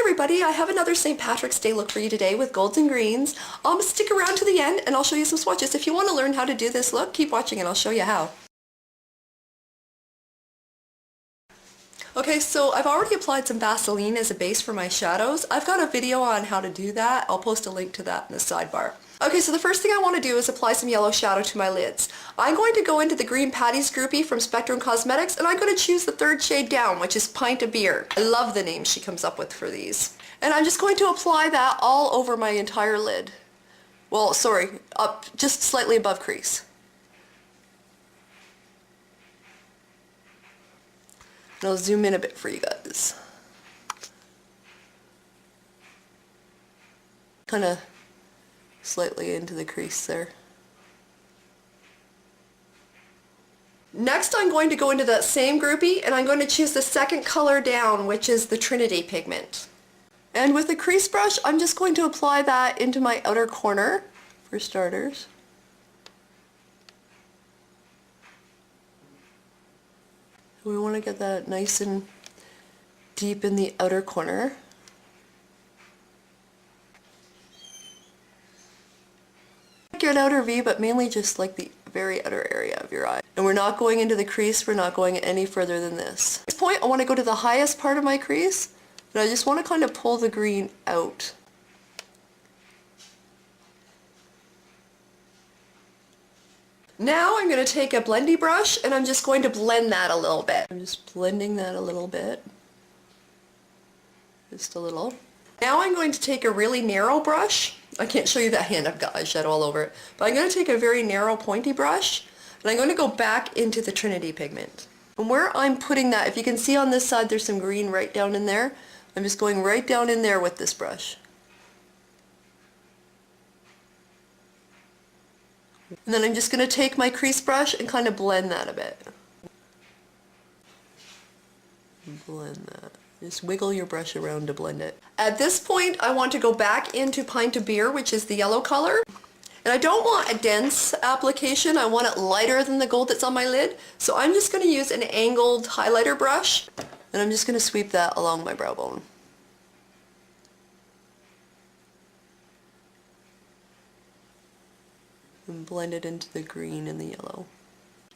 everybody, I have another St. Patrick's Day look for you today with golds and greens. Stick around to the end and I'll show you some swatches. If you want to learn how to do this look, keep watching and I'll show you how. Okay, so I've already applied some Vaseline as a base for my shadows. I've got a video on how to do that. I'll post a link to that in the sidebar. Okay, so the first thing I want to do is apply some yellow shadow to my lids. I'm going to go into the green Patties Groupie from Spectrum Cosmetics, and I'm going to choose the third shade down, which is Pint-O-Beer. I love the name she comes up with for these. And I'm just going to apply that all over my entire lid. Well, sorry, up just slightly above crease. And I'll zoom in a bit for you guys. Kind of slightly into the crease there. Next I'm going to go into that same groupie and I'm going to choose the second color down, which is the Trinity pigment. And with the crease brush I'm just going to apply that into my outer corner for starters. We want to get that nice and deep in the outer corner. Like your outer V, but mainly just like the very outer area of your eye. And we're not going into the crease, we're not going any further than this. At this point I want to go to the highest part of my crease, and I just want to kind of pull the green out. Now I'm going to take a blendy brush and I'm just going to blend that a little bit. I'm just blending that a little bit. Just a little. Now I'm going to take a really narrow brush. I can't show you that hand, I've got eyeshadow all over it. But I'm going to take a very narrow pointy brush and I'm going to go back into the Trinity pigment. And where I'm putting that, if you can see on this side there's some green right down in there. I'm just going right down in there with this brush. And then I'm just going to take my crease brush and kind of blend that a bit. Blend that. Just wiggle your brush around to blend it. At this point I want to go back into Pint-O-Beer, which is the yellow color. And I don't want a dense application, I want it lighter than the gold that's on my lid. So I'm just going to use an angled highlighter brush and I'm just going to sweep that along my brow bone. And blend it into the green and the yellow.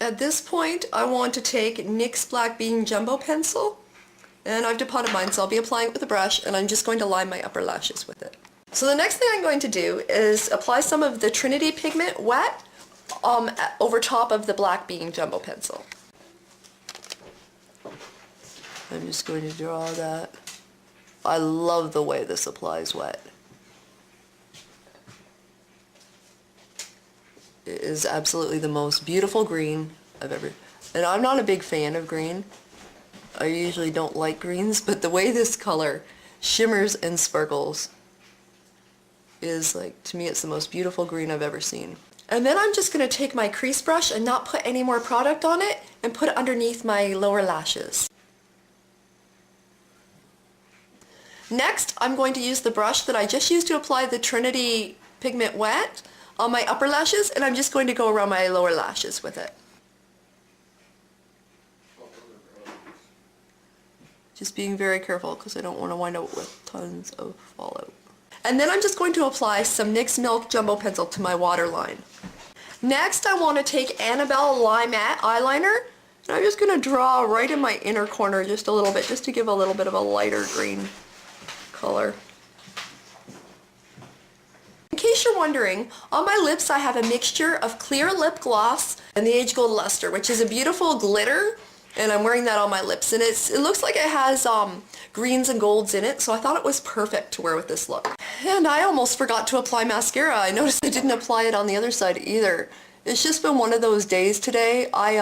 At this point I want to take NYX Black Bean Jumbo Pencil, and I've depotted mine so I'll be applying it with a brush and I'm just going to line my upper lashes with it. So the next thing I'm going to do is apply some of the Trinity pigment wet over top of the Black Bean Jumbo Pencil. I'm just going to draw that. I love the way this applies wet. It is absolutely the most beautiful green I've ever... And I'm not a big fan of green. I usually don't like greens, but the way this color shimmers and sparkles is like, to me it's the most beautiful green I've ever seen. And then I'm just going to take my crease brush and not put any more product on it and put it underneath my lower lashes. Next I'm going to use the brush that I just used to apply the Trinity pigment wet on my upper lashes, and I'm just going to go around my lower lashes with it. Just being very careful because I don't want to wind up with tons of fallout. And then I'm just going to apply some NYX Milk Jumbo Pencil to my waterline. Next I want to take Annabelle Limette eyeliner, and I'm just going to draw right in my inner corner just a little bit, just to give a little bit of a lighter green color. In case you're wondering, on my lips I have a mixture of clear lip gloss and the Age Gold Luster, which is a beautiful glitter, and I'm wearing that on my lips, and it looks like it has greens and golds in it, so I thought it was perfect to wear with this look. And I almost forgot to apply mascara. I noticed I didn't apply it on the other side either. It's just been one of those days today. I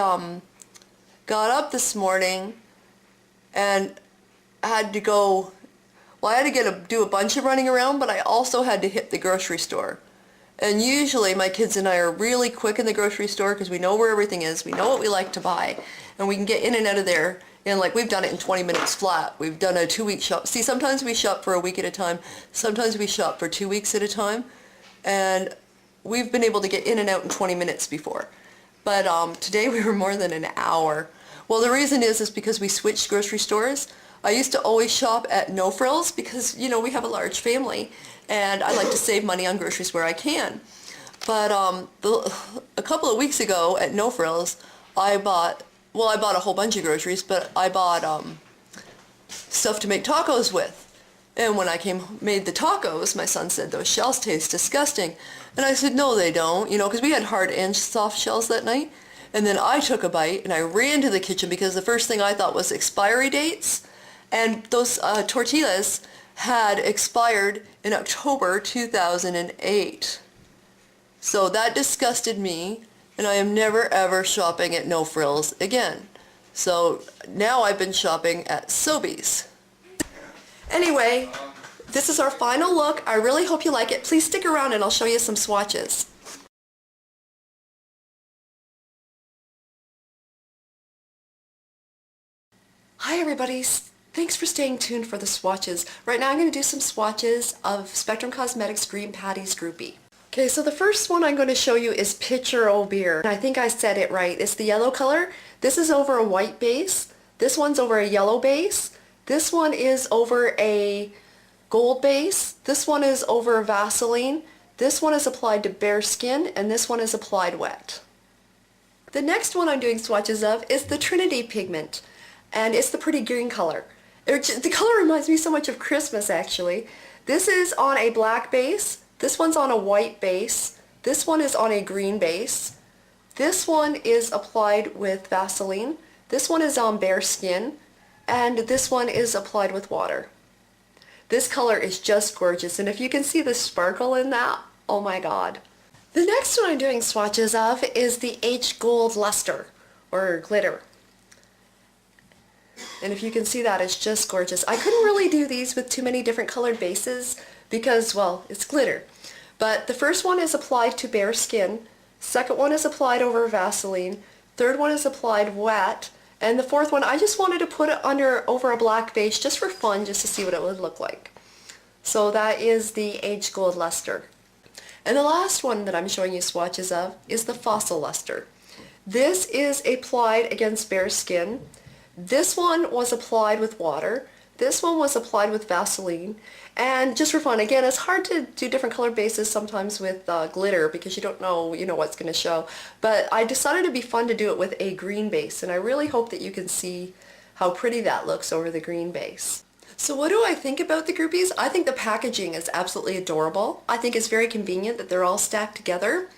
got up this morning and had to go... Well, I had to do a bunch of running around, but I also had to hit the grocery store. And usually my kids and I are really quick in the grocery store because we know where everything is, we know what we like to buy, and we can get in and out of there. And like, we've done it in 20 minutes flat. We've done a 2-week shop. See, sometimes we shop for a week at a time, sometimes we shop for 2 weeks at a time, and we've been able to get in and out in 20 minutes before. But today we were more than an hour. Well, the reason is because we switched grocery stores. I used to always shop at No Frills because, you know, we have a large family and I like to save money on groceries where I can. But a couple of weeks ago at No Frills, I bought a whole bunch of groceries, but I bought stuff to make tacos with. And when I made the tacos, my son said, those shells taste disgusting. And I said, no, they don't, you know, because we had hard and soft shells that night. And then I took a bite and I ran to the kitchen because the first thing I thought was expiry dates. And those tortillas had expired in October 2008. So that disgusted me, and I am never ever shopping at No Frills again. So now I've been shopping at Sobeys. Anyway, this is our final look. I really hope you like it. Please stick around and I'll show you some swatches. Hi everybody, thanks for staying tuned for the swatches. Right now I'm going to do some swatches of Spectrum Cosmetics Green Patties Groupie. Okay, so the first one I'm going to show you is Pictcher-O-Beer. I think I said it right. It's the yellow color. This is over a white base. This one's over a yellow base. This one is over a gold base. This one is over Vaseline. This one is applied to bare skin, and this one is applied wet. The next one I'm doing swatches of is the Trinity pigment, and it's the pretty green color. The color reminds me so much of Christmas, actually. This is on a black base. This one's on a white base. This one is on a green base. This one is applied with Vaseline. This one is on bare skin. And this one is applied with water. This color is just gorgeous. And if you can see the sparkle in that, oh my god. The next one I'm doing swatches of is the H Gold Luster, or glitter. And if you can see that, it's just gorgeous. I couldn't really do these with too many different colored bases because, well, it's glitter. But the first one is applied to bare skin, second one is applied over Vaseline, third one is applied wet, and the fourth one I just wanted to put it over a black base just for fun, just to see what it would look like. So that is the H Gold Luster. And the last one that I'm showing you swatches of is the Fossil Luster. This is applied against bare skin. This one was applied with water. This one was applied with Vaseline. And just for fun, again, it's hard to do different color bases sometimes with glitter because you don't know, what's going to show. But I decided it'd be fun to do it with a green base, and I really hope that you can see how pretty that looks over the green base. So what do I think about the groupies? I think the packaging is absolutely adorable. I think it's very convenient that they're all stacked together.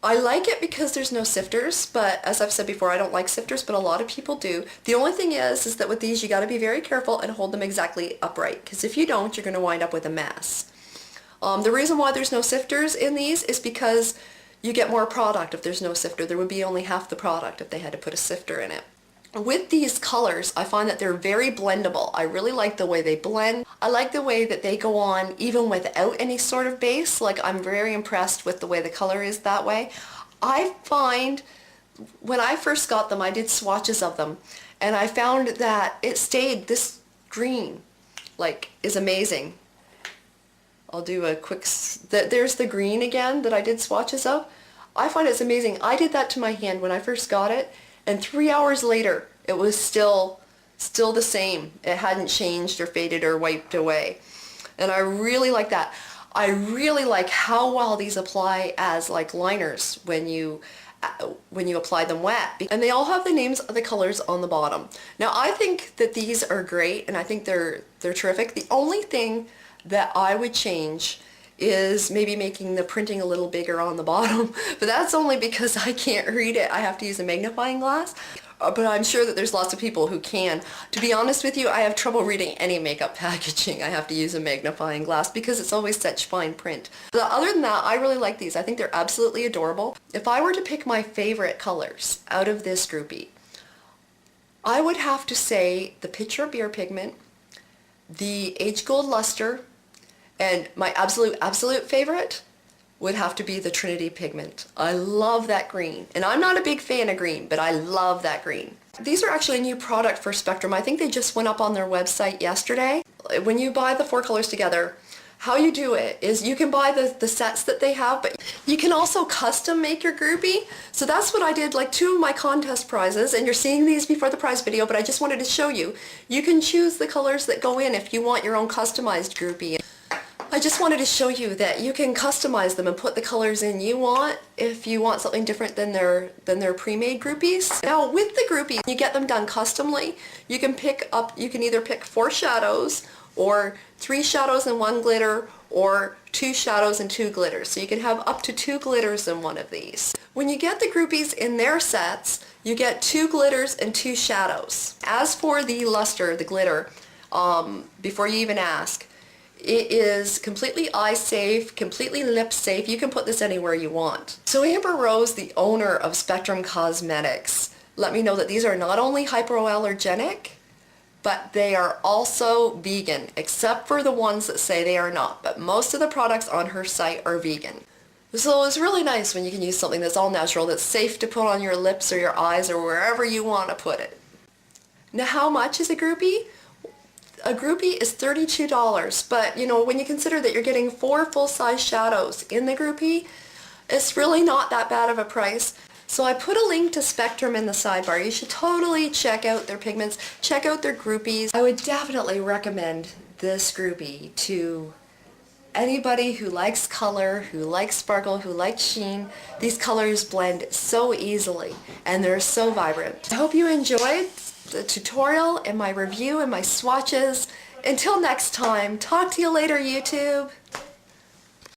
I like it because there's no sifters, but as I've said before, I don't like sifters, but a lot of people do. The only thing is that with these you got to be very careful and hold them exactly upright, because if you don't, you're going to wind up with a mess. The reason why there's no sifters in these is because you get more product if there's no sifter. There would be only half the product if they had to put a sifter in it. With these colors, I find that they're very blendable. I really like the way they blend. I like the way that they go on even without any sort of base. Like, I'm very impressed with the way the color is that way. I find when I first got them, I did swatches of them, and I found that it stayed, this green, like, is amazing. I'll do a quick, there's the green again that I did swatches of. I find it's amazing. I did that to my hand when I first got it, and 3 hours later, it was still the same. It hadn't changed or faded or wiped away. And I really like that. I really like how well these apply as like liners when you apply them wet. And they all have the names of the colors on the bottom. Now I think that these are great, and I think they're terrific. The only thing that I would change is maybe making the printing a little bigger on the bottom, but that's only because I can't read it. I have to use a magnifying glass, but I'm sure that there's lots of people who can. To be honest with you, I have trouble reading any makeup packaging. I have to use a magnifying glass because it's always such fine print. But other than that, I really like these. I think they're absolutely adorable. If I were to pick my favorite colors out of this groupie, I would have to say the Pictcher-O-Beer pigment, the H Gold Luster, and my absolute favorite would have to be the Trinity pigment. I love that green. And I'm not a big fan of green, but I love that green. These are actually a new product for Spectrum. I think they just went up on their website yesterday. When you buy the 4 colors together, How you do it is you can buy the sets that they have, but you can also custom make your groupie. So that's what I did, like 2 of my contest prizes, and you're seeing these before the prize video, but I just wanted to show you. You can choose the colors that go in if you want your own customized groupie. I just wanted to show you that you can customize them and put the colors in you want if you want something different than their pre-made groupies. Now with the groupies, you get them done customly. You can either pick 4 shadows or 3 shadows and 1 glitter, or 2 shadows and 2 glitters. So you can have up to 2 glitters in one of these. When you get the groupies in their sets, you get 2 glitters and 2 shadows. As for the luster, the glitter, before you even ask, it is completely eye safe, completely lip safe. You can put this anywhere you want. So Amber Rose, the owner of Spectrum Cosmetics, let me know that these are not only hypoallergenic, but they are also vegan, except for the ones that say they are not. But most of the products on her site are vegan. So it's really nice when you can use something that's all natural, that's safe to put on your lips or your eyes or wherever you want to put it. Now how much is a groupie? A groupie is $32, but you know, when you consider that you're getting 4 full-size shadows in the groupie, it's really not that bad of a price. So I put a link to Spectrum in the sidebar. You should totally check out their pigments, check out their groupies. I would definitely recommend this groupie to anybody who likes color, who likes sparkle, who likes sheen. These colors blend so easily and they're so vibrant. I hope you enjoyed the tutorial and my review and my swatches. Until next time, talk to you later, YouTube.